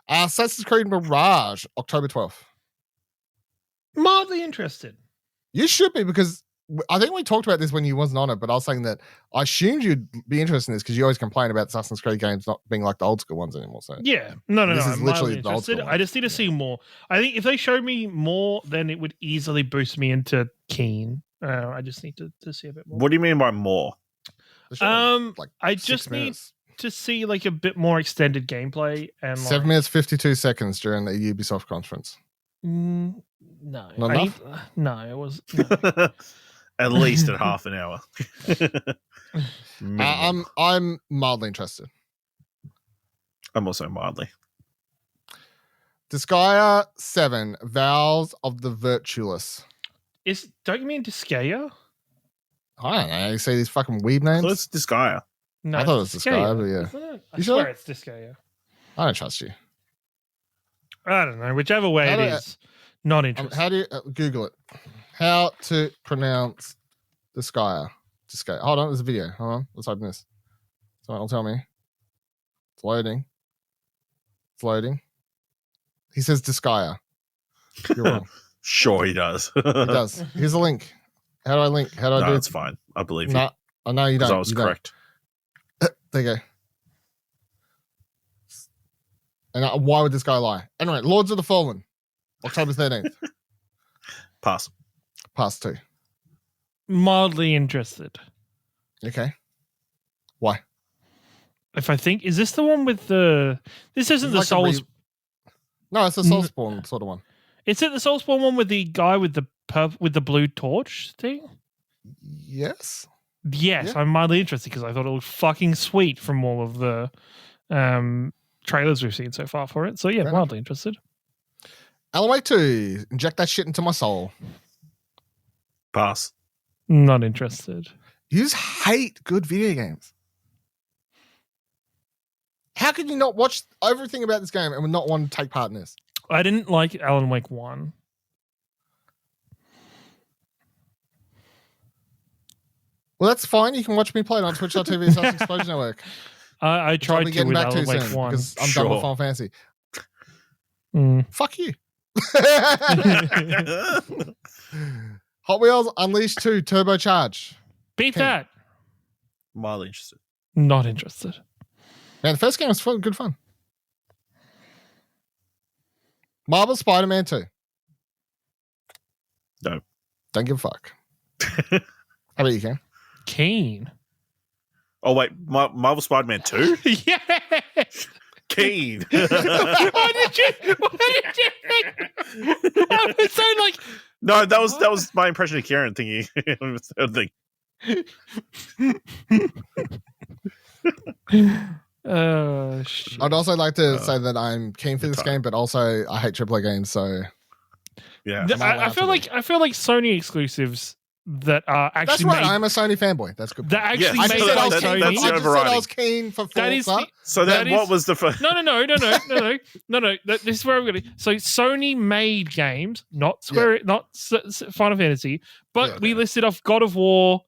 Assassin's Creed Mirage, October 12th. Mildly interested. You should be, because I think we talked about this when you wasn't on it, but I was saying that I assumed you'd be interested in this because you always complain about Assassin's Creed games not being like the old school ones anymore. So Yeah. No. This is I'm literally mildly the old interested. school I just need to one. see more. I think if they showed me more, then it would easily boost me into keen. I just need to see a bit more. What do you mean by more? The show, like I 6 just need minutes. to see like a bit more extended gameplay and 7 like, minutes 52 seconds during the Ubisoft conference. no, Not I enough? no, it was. No. At least at half an hour. Minimum. I'm mildly interested. I'm also mildly. Disgaea 7, Vows of the Virtuous. Don't you mean Disgaea? I don't know. You see these fucking weeb names? So it's Disgaea. No, I thought it was Disgaea, but yeah. Isn't it? I You swear sure? it's Disgaea. I don't trust you. I don't know. Whichever way How it do I- is, not interested. How do you Google it? How to pronounce Disgaea? Disgaea. Hold on, there's a video. Hold on, let's open this. Someone will tell me. It's loading. It's loading. He says Disgaea. You're wrong. Sure, he does. He does. Here's a link. How do I link? How do I No, do it? it's fine. I believe you. No, oh, no, you Because don't. I was You don't. correct. There you go. And why would this guy lie? Anyway, Lords of the Fallen, October 13th. Pass. Pass 2. Mildly interested. Okay. Why? If I think, is this the one with the? This isn't the Like a Souls. No, it's a Soulspawn sort of one. Is it the Soulspawn one with the guy with the with the blue torch thing? Yes. Yes, Yeah. I'm mildly interested because I thought it looked fucking sweet from all of the trailers we've seen so far for it. So yeah, Fair mildly interested. Alan Wake 2. Inject that shit into my soul. Pass. Not interested. You just hate good video games. How could you not watch everything about this game and not want to take part in this? I didn't like Alan Wake 1. Well, that's fine. You can watch me play it on Twitch.tv/Explosion Network. I Which I'll tried be to getting with back to Alan Wake soon 1. because I'm done Sure. with Final Fantasy. Mm. Fuck you. Hot Wheels Unleashed 2 Turbocharge. Beat Okay. that. Mildly interested. Not interested. Man, the first game was fun, good fun. Marvel Spider-Man 2. No. Don't give a fuck. How about you, Ken? Keen. Oh, wait. Marvel Spider-Man 2? Yeah. Keen. Why did you think? I was so like, No, that was my impression of Kieran thinking. shit. I'd also like to say that I'm keen for this game, but also I hate AAA games, so Yeah. Am I I allowed feel to like Sony exclusives that are that's actually right. made I'm a Sony fanboy. That's good. that actually Yes, I made just said I was by keen. Sony. that's I just said I overriding. was keen for Forza. That is the, So then that what is- was the first? no. This is where I'm going to. So Sony made games, not Square, not Final Fantasy, but Yeah, we okay. listed off God of War,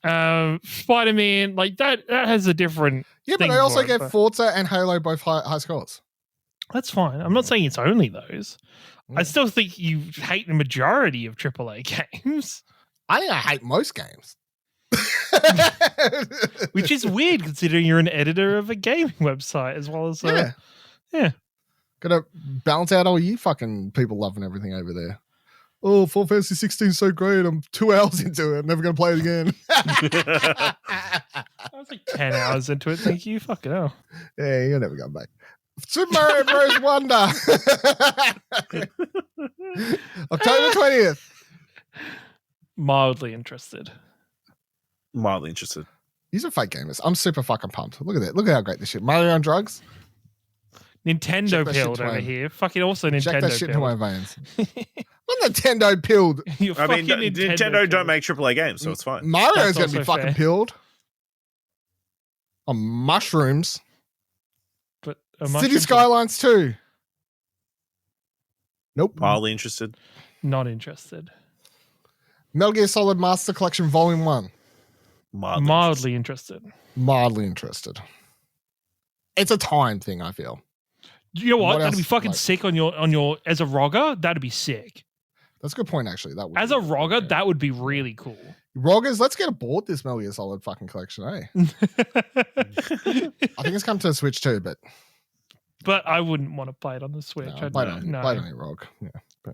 Spider-Man. Like that has a different. Yeah, but thing I also for it, get but- Forza and Halo both high scores. That's fine. I'm not saying it's only those. I Yeah. still think you hate the majority of AAA games, I think I hate most games. which is weird considering you're an editor of a gaming website as well as yeah. Gotta balance out all you fucking people loving everything over there. Oh, Final Fantasy 16 is so great. I'm 2 hours into it. Never gonna play it again. I was like 10 hours into it. Thank you. Fucking hell. Yeah, you'll never come back. Super Mario Bros. Wonder. October 20th. Mildly interested. Mildly interested. These are fake gamers. I'm super fucking pumped. Look at that. Look at how great this shit. Mario on drugs. Nintendo Check that shit pilled to over my- here. Fucking also Check Nintendo that shit into my pilled. veins. When Nintendo pilled, You're I mean, fucking Nintendo pilled. don't make AAA games, so it's fine. Mario's That's gonna be also fucking fair. pilled on mushrooms. But a City mushroom- Skylines 2. Nope. Mildly interested. Not interested. Metal Gear Solid Master Collection Volume 1. Mildly interested. Mildly interested. It's a time thing, I feel. You know what? What That'd be else? fucking Like- sick on your as a rogger. That'd be sick. That's a good point, actually. That would As be a good, rogger, yeah. that would be really cool. Roggers, let's get aboard this Metal Gear Solid fucking collection, eh? I think it's come to the Switch too, but But I wouldn't want to play it on the Switch. no, I'd play it no. on, play it on your ROG. Yeah.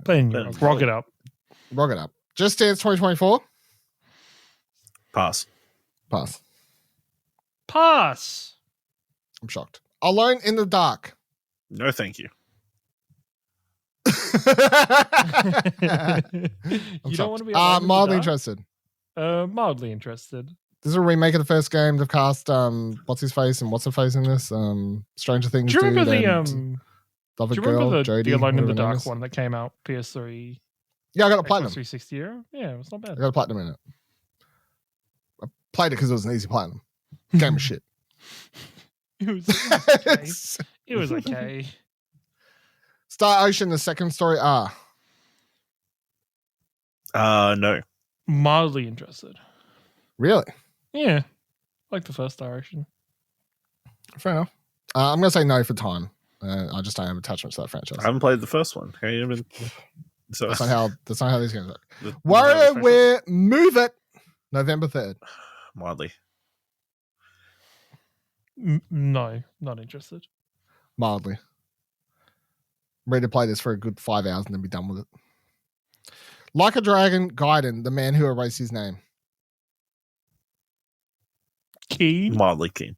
Play in your Play it ROG. on- Rog it up. ROG it up. Just Dance 2024. Pass. Pass. Pass. I'm shocked. Alone in the Dark. No, thank you. You don't want to be alone in the mildly dark? interested. Mildly interested. This is a remake of the first game. They've cast what's his face and what's her face in this. Stranger Things. Do you remember dude the and Do other you girl, remember Jodie, the Alone in the whatever her name Dark is? one that came out PS3? Yeah, I got to Xbox platinum. 360 era? Yeah, it was not I bad. got to platinum in it. I played it because it was an easy platinum. Game of shit. It was okay. It was okay. Star Ocean, the second story. No. Mildly interested. Really? Yeah. Like the first direction. Fair enough. I'm going to say no for time. I just don't have attachment to that franchise. I haven't played the first one. Have you been? So That's not how these games work. the WarioWare Move It, November 3rd. Mildly. No, not interested. Mildly. I'm ready to play this for a good 5 hours and then be done with it. Like a Dragon, Gaiden, the man who erased his name. Keen. Mildly keen.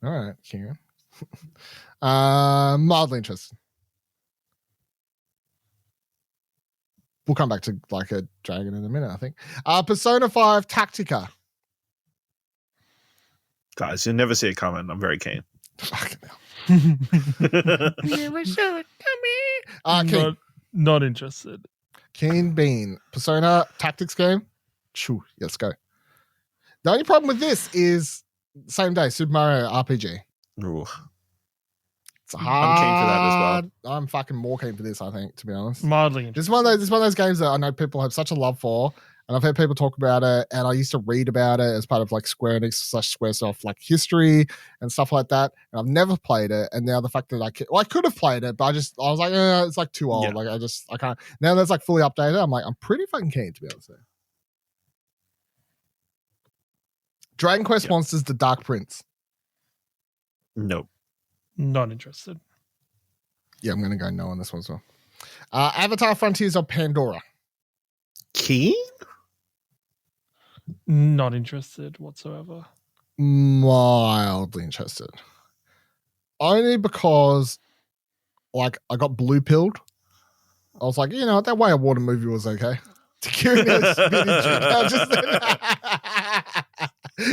All right, Kieran. Mildly interested. We'll come back to Like a Dragon in a minute, I think. Persona 5 Tactica. Guys, you'll never see it coming. I'm very keen. Fucking hell. Never saw it coming. Not interested. Keen Bean. Persona Tactics game. Choo, let's go. The only problem with this is same day, Super Mario RPG. Ooh. It's hard. I'm keen for that as well. I'm fucking more keen for this, I think, to be honest. Mildly This interested. is one of those games that I know people have such a love for, and I've heard people talk about it, and I used to read about it as part of like Square Enix / Squaresoft like history and stuff like that, and I've never played it, and now the fact that I could have played it, but I was like, it's like too old. Yeah. Like I can't. Now that's like fully updated, I'm like, I'm pretty fucking keen, to be honest. Dragon Quest Monsters: The Dark Prince. Nope. Not interested. Yeah, I'm going to go no on this one as well. Avatar: Frontiers of Pandora. Keen? Not interested whatsoever. Mildly interested. Only because, like, I got blue pilled. I was like, you know, that Way of Water movie was okay. Kieran nearly spit his drink out just then.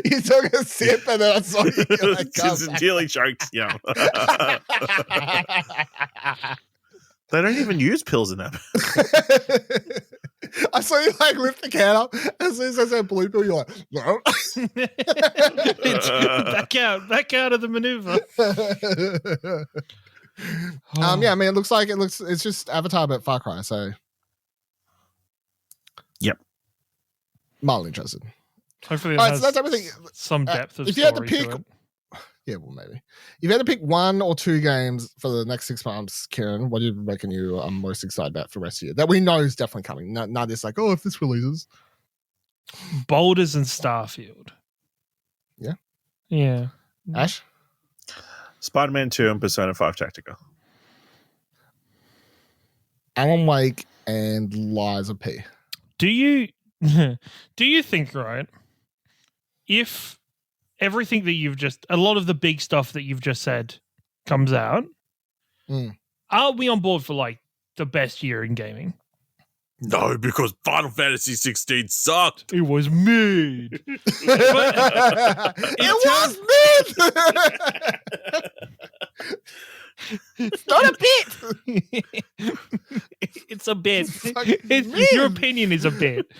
He took a sip and then I saw you like, Sincerely choked. Yeah. They don't even use pills in that. I saw you like lift the can up. As soon as I said blue pill, you're like, no. back out of the maneuver. Yeah, I mean, it's just Avatar but Far Cry, so yep. Mildly interested. Hopefully, it All right, has so that's everything. some depth of if story you had to to pick, it. yeah, well, maybe. If you had to pick 1 or 2 games for the next 6 months, Kieran, what do you reckon you are most excited about for the rest of the year? That we know is definitely coming. Not this like, oh, if this releases. Boulders and Starfield. Yeah? Yeah. Ash? Spider-Man 2 and Persona 5 Tactica. Alan Wake and Lies of P. Do you think, right, if everything that a lot of the big stuff that you've just said comes out, are we on board for like the best year in gaming? No, because Final Fantasy 16 sucked. It was mid. It was mid. It's not a bit. It's a bit. Fucking Your mid. opinion is a bit.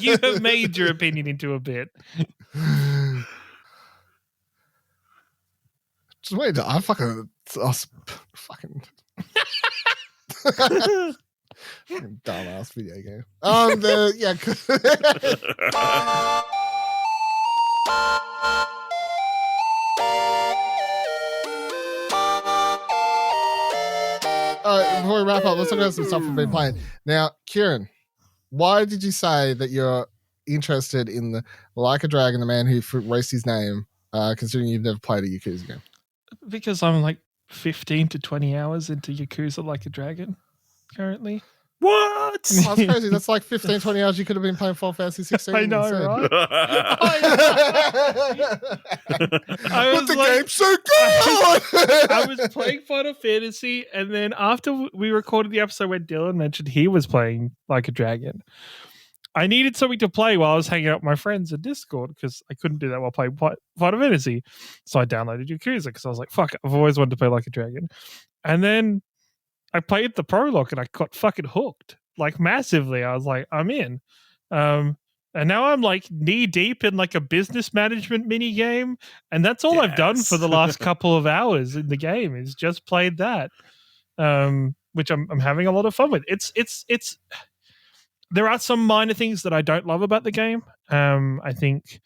You have made your opinion into a bit. Just wait. I fucking dumbass video game. Before we wrap up, let's talk about some stuff we've been playing. Now, Kieran, why did you say that you're interested in the Like a Dragon, the man who erased his name, considering you've never played a Yakuza game? Because I'm like 15 to 20 hours into Yakuza Like a Dragon currently. What? Oh, that's crazy. That's like 15, 20 hours you could have been playing Final Fantasy 16. I know, right? But the like, game's so good! I was playing Final Fantasy, and then after we recorded the episode where Dylan mentioned he was playing Like a Dragon, I needed something to play while I was hanging out with my friends in Discord because I couldn't do that while playing Final Fantasy. So I downloaded Yakuza because I was like, fuck, I've always wanted to play Like a Dragon. And then I played the prologue and I got fucking hooked, like massively. I was like, I'm in. And now I'm like knee deep in like a business management mini game, and that's all I've done for the last couple of hours in the game is just played that, which I'm having a lot of fun with. It's there are some minor things that I don't love about the game. I think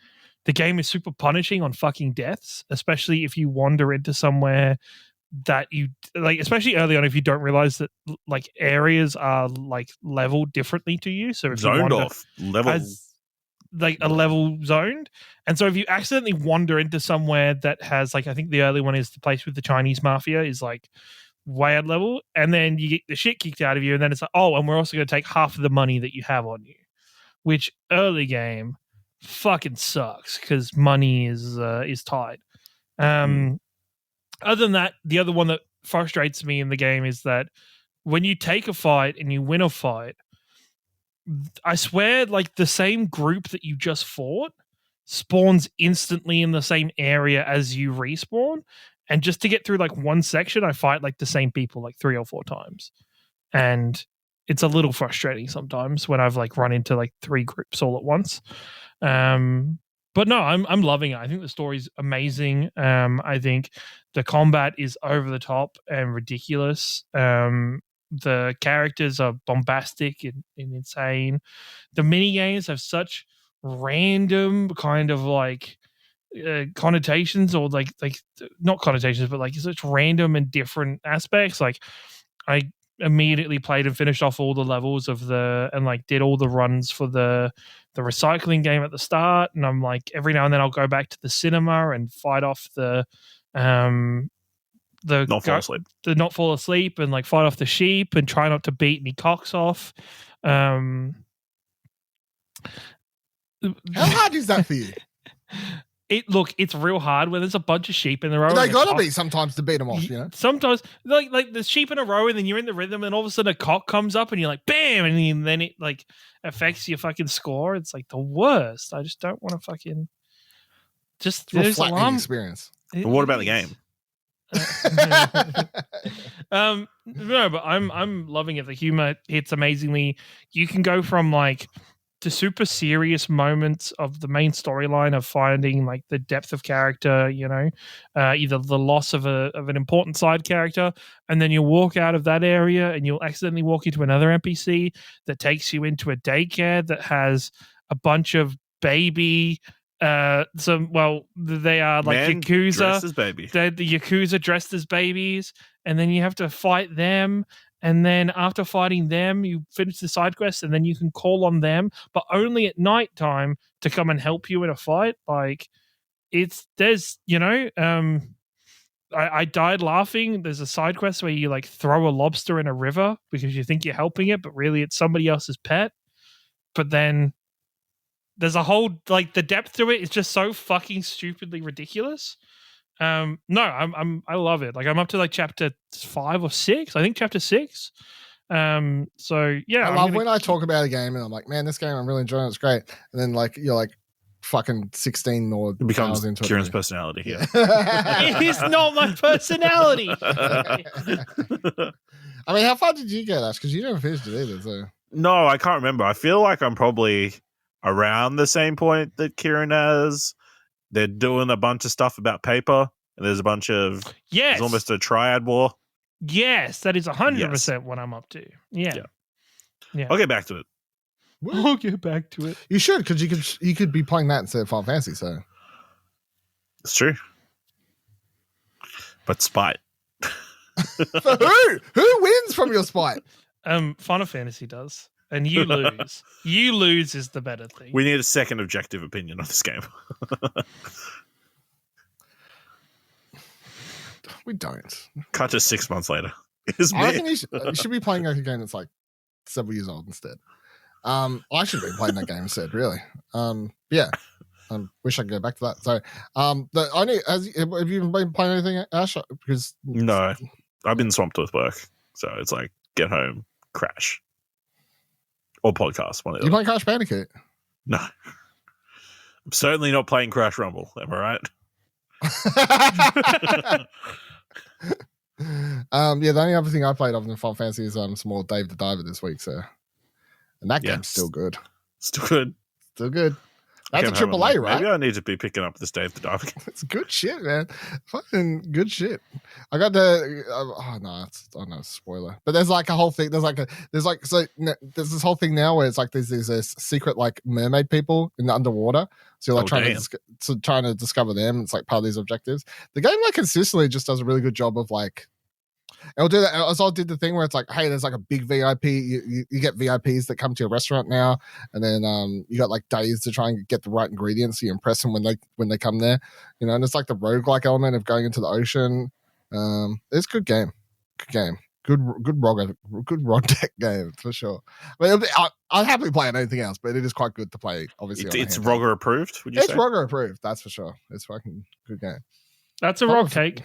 the game is super punishing on fucking deaths, especially if you wander into somewhere that you like, especially early on, if you don't realize that like areas are like leveled differently to you. So if zoned you wander, off level as like a level zoned, and so if you accidentally wander into somewhere that has like, I think the early one is the place with the Chinese mafia is like way at level, and then you get the shit kicked out of you, and then it's like, oh, and we're also going to take half of the money that you have on you, which early game fucking sucks because money is tight. Other than that, the other one that frustrates me in the game is that when you take a fight and you win a fight, I swear, like the same group that you just fought spawns instantly in the same area as you respawn. And just to get through like one section, I fight like the same people like 3 or 4 times. And it's a little frustrating sometimes when I've like run into like 3 groups all at once. But no, I'm loving it. I think the story's amazing. I think the combat is over the top and ridiculous. The characters are bombastic and insane. The mini games have such random kind of like connotations, or like not connotations, but like such random and different aspects. Like I immediately played and finished off all the levels of and like did all the runs for the recycling game at the start, and I'm like every now and then I'll go back to the cinema and fight off the not fall asleep and like fight off the sheep and try not to beat any cocks off. How hard is that for you? It's real hard when there's a bunch of sheep in a row. They gotta be sometimes to beat them off, you know. Sometimes, like the sheep in a row, and then you're in the rhythm, and all of a sudden a cock comes up, and you're like, bam, and then it like affects your fucking score. It's like the worst. I just don't want to fucking just. It's a flattening experience. But what about the game? No, but I'm loving it. The humor hits amazingly. You can go from like to super serious moments of the main storyline of finding like the depth of character, you know, either the loss of an important side character, and then you'll walk out of that area and you'll accidentally walk into another NPC that takes you into a daycare that has a bunch of baby they are like Man Yakuza dressed as baby. They're the Yakuza dressed as babies, and then you have to fight them. And then after fighting them, you finish the side quest, and then you can call on them, but only at nighttime to come and help you in a fight. Like I died laughing. There's a side quest where you like throw a lobster in a river because you think you're helping it, but really it's somebody else's pet. But then there's a whole like the depth to it is just so fucking stupidly ridiculous. I love it. Like I'm up to like chapter 5 or 6. I think chapter 6. So yeah, I love when I talk about a game and I'm like, man, this game I'm really enjoying. It's great. And then like you're like fucking 16 or it becomes into Kieran's personality. Yeah, it is not my personality. I mean, how far did you get, Ash? Because you never finished it either. So no, I can't remember. I feel like I'm probably around the same point that Kieran has. They're doing a bunch of stuff about paper, and there's a bunch of There's almost a triad war. Yes, that is 100% what I'm up to. Yeah. I'll get back to it. I'll get back to it. You should, because you could be playing that instead of Final Fantasy. So it's true, but spite. For who? Who wins from your spite? Final Fantasy does. And you lose. You lose is the better thing. We need a second objective opinion on this game. We don't. Cut to 6 months later. I reckon you should be playing like a game that's like several years old instead. I should have been playing that game instead, really. Yeah. I wish I could go back to that. So, have you been playing anything, Ash? Because No, I've been swamped with work, so it's like get home, crash, or podcast. One of the you other. playing Crash Bandicoot? No, I'm certainly not playing Crash Rumble. Am I right? Yeah. The only other thing I played other than Final Fantasy is some more Dave the Diver this week. So, and that game's still good. Still good. Still good. That's a Came home, AAA, right? Maybe I need to be picking up this Dave the Diver game. It's good shit, man. Fucking good shit. I got the. Oh no, it's a spoiler. But there's like a whole thing. There's this whole thing now where it's like there's this secret like mermaid people in the underwater. So you're like trying to discover them. It's like part of these objectives. The game like consistently just does a really good job of like. It'll do that. I did the thing where it's like, hey, there's like a big VIP. You get VIPs that come to your restaurant now, and then you got like days to try and get the right ingredients so you impress them when they come there. You know, and it's like the roguelike element of going into the ocean. It's a good game. Good rod deck game for sure. I mean, I'd happily play on anything else, but it is quite good to play. Obviously, it's Rogger approved. Would you say? It's Rogger approved. That's for sure. It's fucking good game. That's a ROG take.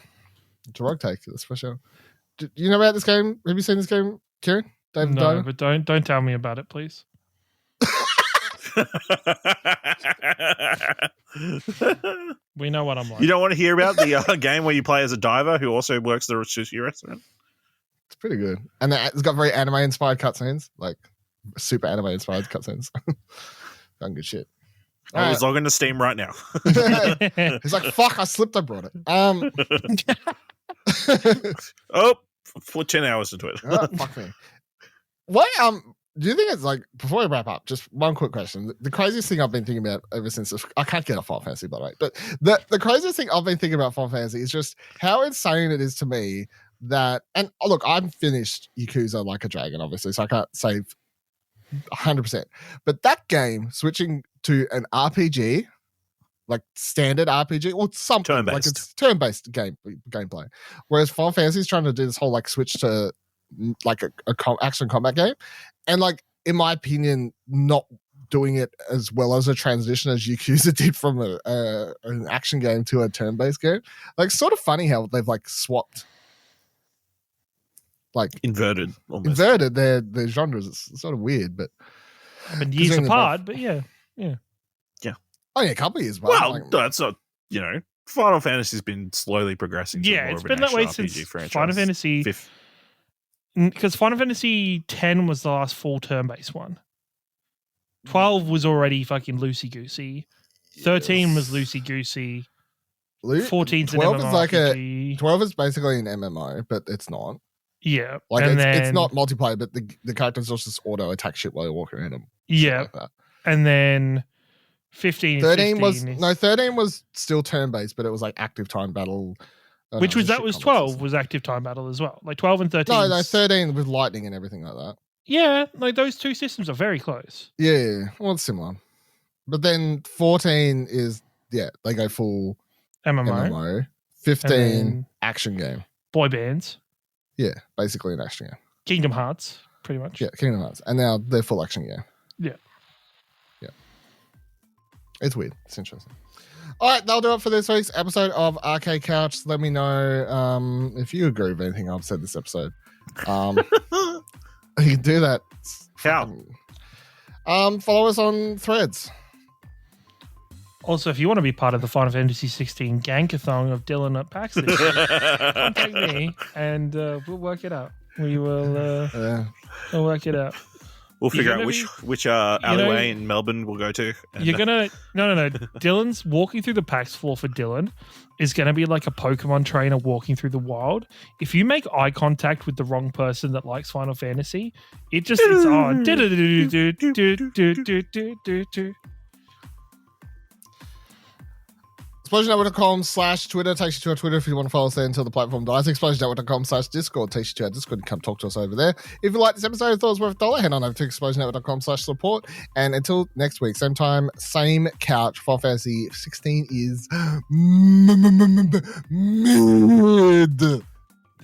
It's a ROG take. That's for sure. Do you know about this game? Have you seen this game, Kieran? No, but don't tell me about it, please. We know what I'm like. You don't want to hear about the game where you play as a diver who also works at a sushi restaurant? It's pretty good, and it's got very anime-inspired cutscenes, like super anime-inspired cutscenes. Done good shit. I was logging to Steam right now. He's like, "Fuck! I slipped. I brought it." For 10 hours into it. Fuck me. What do you think it's like, before we wrap up, just one quick question. The craziest thing I've been thinking about ever since I can't get off Final Fantasy, by the way, but the craziest thing I've been thinking about Final Fantasy is just how insane it is to me that, and look, I'm finished Yakuza Like a Dragon, obviously, so I can't say 100%, but that game switching to an RPG, like standard RPG or something turn-based. like it's turn-based gameplay. Whereas Final Fantasy is trying to do this whole like switch to like a action combat game, and like in my opinion, not doing it as well as a transition as Yakuza did from an action game to a turn-based game. Like sort of funny how they've like swapped, like inverted their genres. It's sort of weird, but I've been years apart. But yeah. Only a couple of years. Well, like, that's not, Final Fantasy's been slowly progressing. Yeah, it's been that way since franchise. Final Fantasy. Because Final Fantasy X was the last full turn-based one. 12 was already fucking loosey-goosey. 13 was loosey-goosey. 14's an 12 MMORPG. is 12 is basically an MMO, but it's not. Yeah. Like it's not multiplayer, but the characters just auto attack shit while you're walking around them. Yeah. Like that. And then 13 13 was still turn-based, but it was like active time battle. Which was 12 was active time battle as well. Like 12 and 13. No, 13 with lightning and everything like that. Yeah, like those two systems are very close. Yeah, well, it's similar. But then 14 is, they go full MMO. 15 action game. Boy bands. Yeah, basically an action game. Kingdom Hearts, pretty much. Yeah, Kingdom Hearts. And now they're full action game. Yeah. It's weird. It's interesting. All right, that'll do it for this week's episode of Arcade Couch. Let me know if you agree with anything I've said this episode. You can do that. How? Follow us on Threads. Also, if you want to be part of the Final Fantasy 16 gankathon of Dylan at PAX this year, contact me and we'll work it out. We will we'll work it out. We'll figure out which alleyway in Melbourne we'll go to. You're gonna no. Dylan's walking through the PAX floor for Dylan is gonna be like a Pokemon trainer walking through the wild. If you make eye contact with the wrong person that likes Final Fantasy, it's on. ExplosionNetwork.com/Twitter takes you to our Twitter if you want to follow us there until the platform dies. ExplosionNetwork.com/Discord takes you to our Discord and come talk to us over there. If you like this episode and thought it was worth $1, head on over to ExplosionNetwork.com/support. And until next week, same time, same couch. Final Fantasy 16 is mid.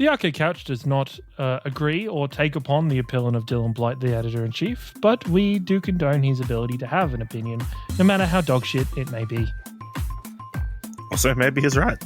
The Arcade Couch does not agree or take upon the opinion of Dylan Blight, the editor-in-chief, but we do condone his ability to have an opinion, no matter how dogshit it may be. Also, maybe he's right.